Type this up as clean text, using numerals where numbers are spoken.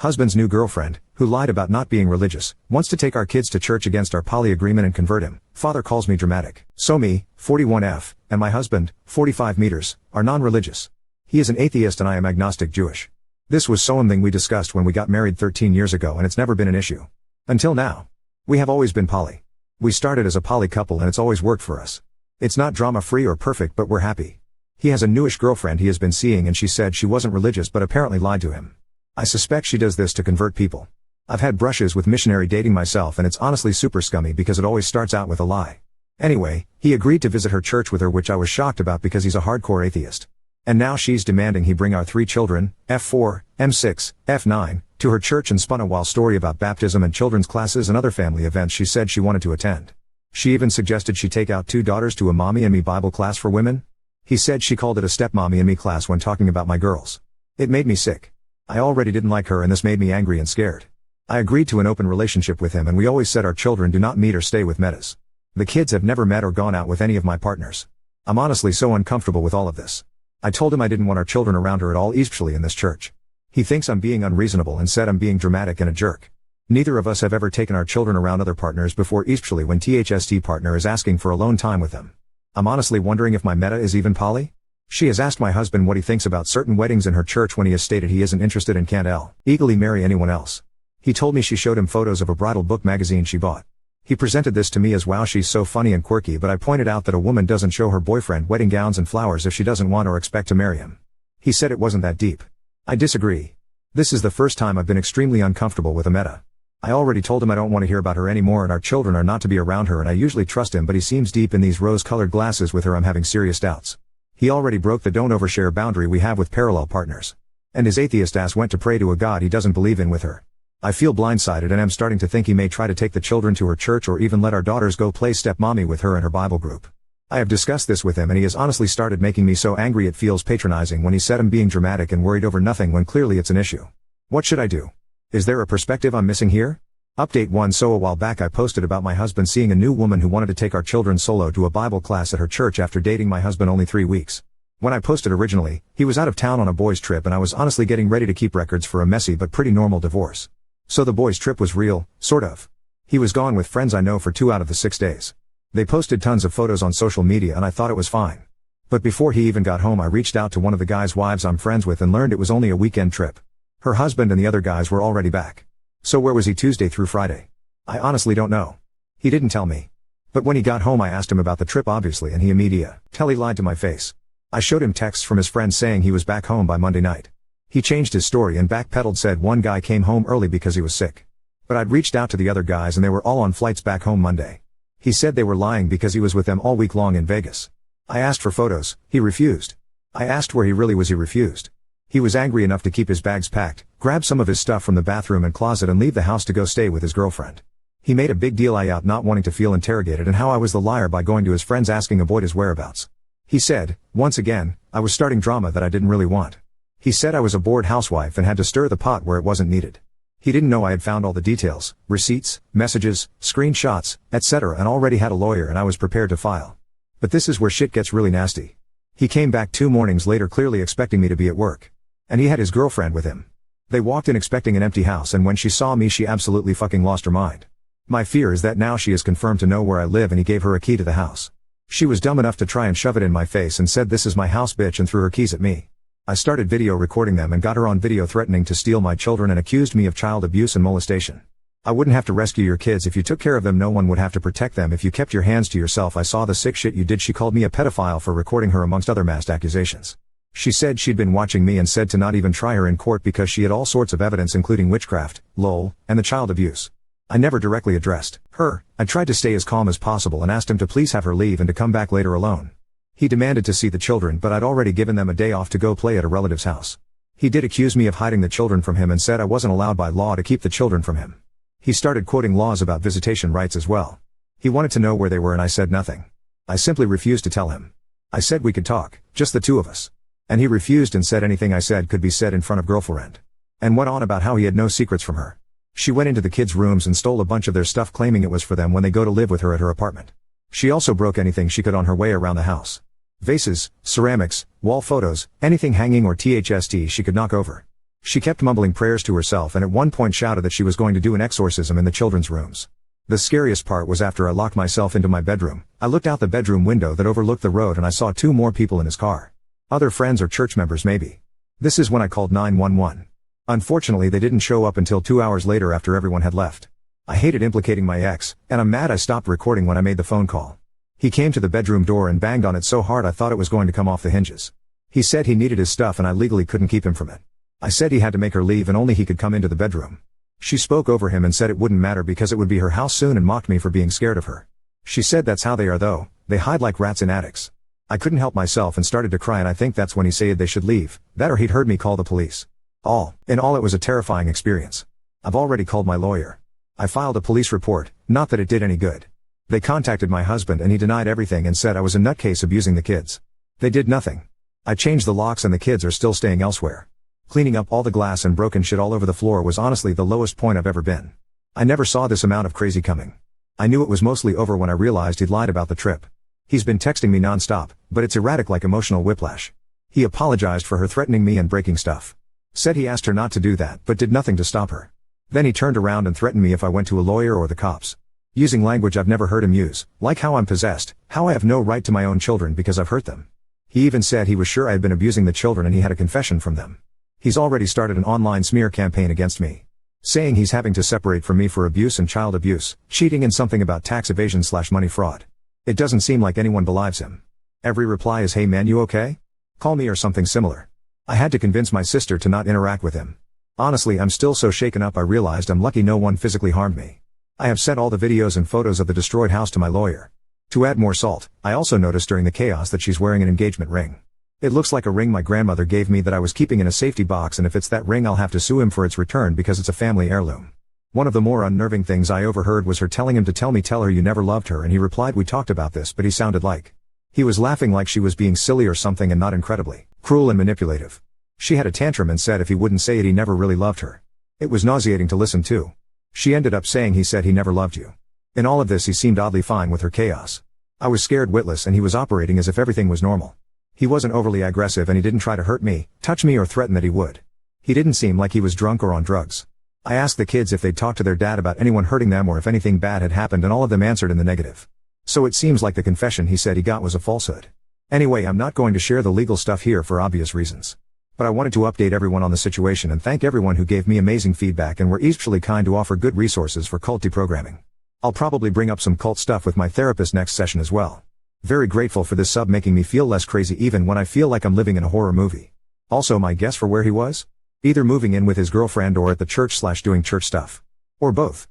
Husband's new girlfriend, who lied about not being religious, wants to take our kids to church against our poly agreement and convert him. Father calls me dramatic. So me, 41F, and my husband, 45 meters, are non-religious. He is an atheist and I am agnostic Jewish. This was something we discussed when we got married 13 years ago and it's never been an issue. Until now. We have always been poly. We started as a poly couple and it's always worked for us. It's not drama-free or perfect but we're happy. He has a newish girlfriend he has been seeing and she said she wasn't religious but apparently lied to him. I suspect she does this to convert people. I've had brushes with missionary dating myself and it's honestly super scummy because it always starts out with a lie. Anyway, he agreed to visit her church with her, which I was shocked about because he's a hardcore atheist. And now she's demanding he bring our 3 children, F4, M6, F9, to her church and spun a wild story about baptism and children's classes and other family events she said she wanted to attend. She even suggested she take out 2 daughters to a mommy and me Bible class for women. He said she called it a stepmommy and me class when talking about my girls. It made me sick. I already didn't like her and this made me angry and scared. I agreed to an open relationship with him and we always said our children do not meet or stay with metas. The kids have never met or gone out with any of my partners. I'm honestly so uncomfortable with all of this. I told him I didn't want our children around her at all, especially in this church. He thinks I'm being unreasonable and said I'm being dramatic and a jerk. Neither of us have ever taken our children around other partners before, especially when THST partner is asking for alone time with them. I'm honestly wondering if my meta is even poly? She has asked my husband what he thinks about certain weddings in her church when he has stated he isn't interested and can't legally marry anyone else. He told me she showed him photos of a bridal book magazine she bought. He presented this to me as wow she's so funny and quirky, but I pointed out that a woman doesn't show her boyfriend wedding gowns and flowers if she doesn't want or expect to marry him. He said it wasn't that deep. I disagree. This is the first time I've been extremely uncomfortable with a meta. I already told him I don't want to hear about her anymore and our children are not to be around her and I usually trust him, but he seems deep in these rose-colored glasses with her. I'm having serious doubts. He already broke the don't overshare boundary we have with parallel partners. And his atheist ass went to pray to a God he doesn't believe in with her. I feel blindsided and am starting to think he may try to take the children to her church or even let our daughters go play stepmommy with her and her Bible group. I have discussed this with him and he has honestly started making me so angry it feels patronizing when he said I'm being dramatic and worried over nothing when clearly it's an issue. What should I do? Is there a perspective I'm missing here? Update 1. So a while back I posted about my husband seeing a new woman who wanted to take our children solo to a Bible class at her church after dating my husband only 3 weeks. When I posted originally, he was out of town on a boys' trip and I was honestly getting ready to keep records for a messy but pretty normal divorce. So the boys' trip was real, sort of. He was gone with friends I know for 2 out of the 6 days. They posted tons of photos on social media and I thought it was fine. But before he even got home I reached out to one of the guys' wives I'm friends with and learned it was only a weekend trip. Her husband and the other guys were already back. So where was he Tuesday through Friday? I honestly don't know. He didn't tell me. But when he got home I asked him about the trip obviously and he immediately lied to my face. I showed him texts from his friends saying he was back home by Monday night. He changed his story and backpedaled, said one guy came home early because he was sick. But I'd reached out to the other guys and they were all on flights back home Monday. He said they were lying because he was with them all week long in Vegas. I asked for photos, he refused. I asked where he really was, he refused. He was angry enough to keep his bags packed, grab some of his stuff from the bathroom and closet and leave the house to go stay with his girlfriend. He made a big deal out not wanting to feel interrogated and how I was the liar by going to his friends asking avoid his whereabouts. He said, once again, I was starting drama that I didn't really want. He said I was a bored housewife and had to stir the pot where it wasn't needed. He didn't know I had found all the details, receipts, messages, screenshots, etc. and already had a lawyer and I was prepared to file. But this is where shit gets really nasty. He came back 2 mornings later clearly expecting me to be at work. And he had his girlfriend with him. They walked in expecting an empty house and when she saw me she absolutely fucking lost her mind. My fear is that now she is confirmed to know where I live and he gave her a key to the house. She was dumb enough to try and shove it in my face and said this is my house bitch and threw her keys at me. I started video recording them and got her on video threatening to steal my children and accused me of child abuse and molestation. I wouldn't have to rescue your kids if you took care of them, no one would have to protect them if you kept your hands to yourself. I saw the sick shit you did. She called me a pedophile for recording her amongst other massed accusations. She said she'd been watching me and said to not even try her in court because she had all sorts of evidence including witchcraft, lol, and the child abuse. I never directly addressed her. I tried to stay as calm as possible and asked him to please have her leave and to come back later alone. He demanded to see the children but I'd already given them a day off to go play at a relative's house. He did accuse me of hiding the children from him and said I wasn't allowed by law to keep the children from him. He started quoting laws about visitation rights as well. He wanted to know where they were and I said nothing. I simply refused to tell him. I said we could talk, just the 2 of us. And he refused and said anything I said could be said in front of girlfriend. And went on about how he had no secrets from her. She went into the kids' rooms and stole a bunch of their stuff claiming it was for them when they go to live with her at her apartment. She also broke anything she could on her way around the house. Vases, ceramics, wall photos, anything hanging or THST she could knock over. She kept mumbling prayers to herself and at one point shouted that she was going to do an exorcism in the children's rooms. The scariest part was after I locked myself into my bedroom, I looked out the bedroom window that overlooked the road and I saw 2 more people in his car. Other friends or church members maybe. This is when I called 911. Unfortunately they didn't show up until 2 hours later after everyone had left. I hated implicating my ex, and I'm mad I stopped recording when I made the phone call. He came to the bedroom door and banged on it so hard I thought it was going to come off the hinges. He said he needed his stuff and I legally couldn't keep him from it. I said he had to make her leave and only he could come into the bedroom. She spoke over him and said it wouldn't matter because it would be her house soon and mocked me for being scared of her. She said that's how they are though, they hide like rats in attics. I couldn't help myself and started to cry and I think that's when he said they should leave, that or he'd heard me call the police. All in all it was a terrifying experience. I've already called my lawyer. I filed a police report, not that it did any good. They contacted my husband and he denied everything and said I was a nutcase abusing the kids. They did nothing. I changed the locks and the kids are still staying elsewhere. Cleaning up all the glass and broken shit all over the floor was honestly the lowest point I've ever been. I never saw this amount of crazy coming. I knew it was mostly over when I realized he'd lied about the trip. He's been texting me non-stop, but it's erratic like emotional whiplash. He apologized for her threatening me and breaking stuff. Said he asked her not to do that but did nothing to stop her. Then he turned around and threatened me if I went to a lawyer or the cops. Using language I've never heard him use, like how I'm possessed, how I have no right to my own children because I've hurt them. He even said he was sure I had been abusing the children and he had a confession from them. He's already started an online smear campaign against me. Saying he's having to separate from me for abuse and child abuse, cheating and something about tax evasion/money fraud. It doesn't seem like anyone believes him. Every reply is hey man you okay? Call me or something similar. I had to convince my sister to not interact with him. Honestly I'm still so shaken up I realized I'm lucky no one physically harmed me. I have sent all the videos and photos of the destroyed house to my lawyer. To add more salt, I also noticed during the chaos that she's wearing an engagement ring. It looks like a ring my grandmother gave me that I was keeping in a safety box and if it's that ring I'll have to sue him for its return because it's a family heirloom. One of the more unnerving things I overheard was her telling him to tell her you never loved her and he replied we talked about this but he sounded like he was laughing like she was being silly or something and not incredibly cruel and manipulative. She had a tantrum and said if he wouldn't say it he never really loved her. It was nauseating to listen to. She ended up saying he said he never loved you. In all of this he seemed oddly fine with her chaos. I was scared witless and he was operating as if everything was normal. He wasn't overly aggressive and he didn't try to hurt me, touch me or threaten that he would. He didn't seem like he was drunk or on drugs. I asked the kids if they'd talked to their dad about anyone hurting them or if anything bad had happened and all of them answered in the negative. So it seems like the confession he said he got was a falsehood. Anyway I'm not going to share the legal stuff here for obvious reasons. But I wanted to update everyone on the situation and thank everyone who gave me amazing feedback and were equally kind to offer good resources for cult deprogramming. I'll probably bring up some cult stuff with my therapist next session as well. Very grateful for this sub making me feel less crazy even when I feel like I'm living in a horror movie. Also my guess for where he was? Either moving in with his girlfriend or at the church/doing church stuff. Or both.